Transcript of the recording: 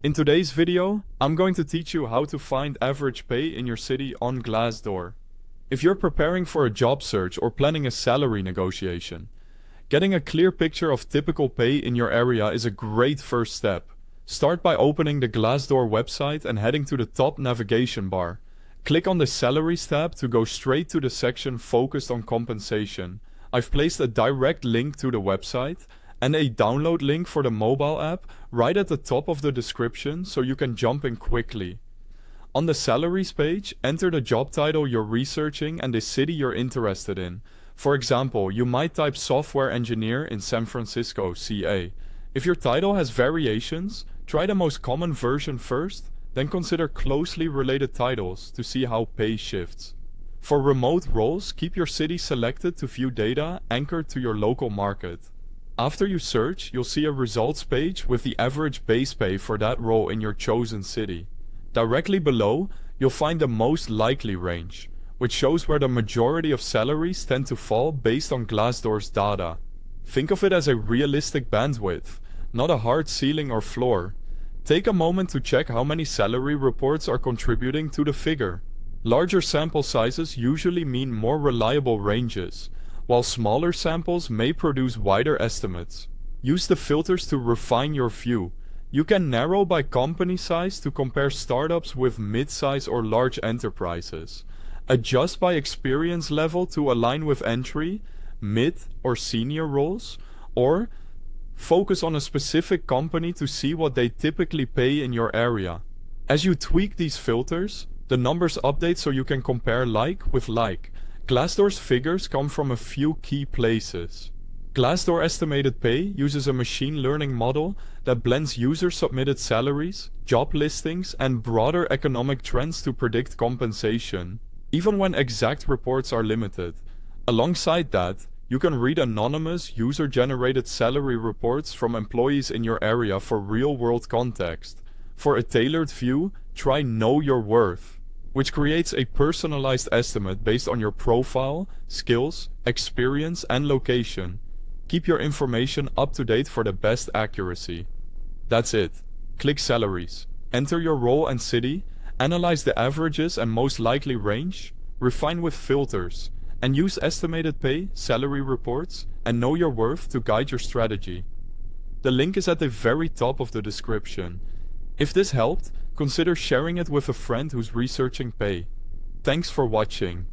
In today's video, I'm going to teach you how to find average pay in your city on Glassdoor. If you're preparing for a job search or planning a salary negotiation, getting a clear picture of typical pay in your area is a great first step. Start by opening the Glassdoor website and heading to the top navigation bar. Click on the Salaries tab to go straight to the section focused on compensation. I've placed a direct link to the website and a download link for the mobile app right at the top of the description so you can jump in quickly. On the Salaries page, enter the job title you're researching and the city you're interested in. For example, you might type software engineer in San Francisco, CA. If your title has variations, try the most common version first, then consider closely related titles to see how pay shifts. For remote roles, keep your city selected to view data anchored to your local market. After you search, you'll see a results page with the average base pay for that role in your chosen city. Directly below, you'll find the most likely range, which shows where the majority of salaries tend to fall based on Glassdoor's data. Think of it as a realistic bandwidth, not a hard ceiling or floor. Take a moment to check how many salary reports are contributing to the figure. Larger sample sizes usually mean more reliable ranges, while smaller samples may produce wider estimates. Use the filters to refine your view. You can narrow by company size to compare startups with mid-size or large enterprises. Adjust by experience level to align with entry, mid, or senior roles, or focus on a specific company to see what they typically pay in your area. As you tweak these filters, the numbers update so you can compare like with like. Glassdoor's figures come from a few key places. Glassdoor estimated pay uses a machine learning model that blends user-submitted salaries, job listings, and broader economic trends to predict compensation, even when exact reports are limited. Alongside that, you can read anonymous, user-generated salary reports from employees in your area for real-world context. For a tailored view, try Know Your Worth, which creates a personalized estimate based on your profile, skills, experience, and location. Keep your information up to date for the best accuracy. That's it. Click Salaries. Enter your role and city, analyze the averages and most likely range, refine with filters, and use estimated pay, salary reports, and Know Your Worth to guide your strategy. The link is at the very top of the description. If this helped, consider sharing it with a friend who's researching pay. Thanks for watching.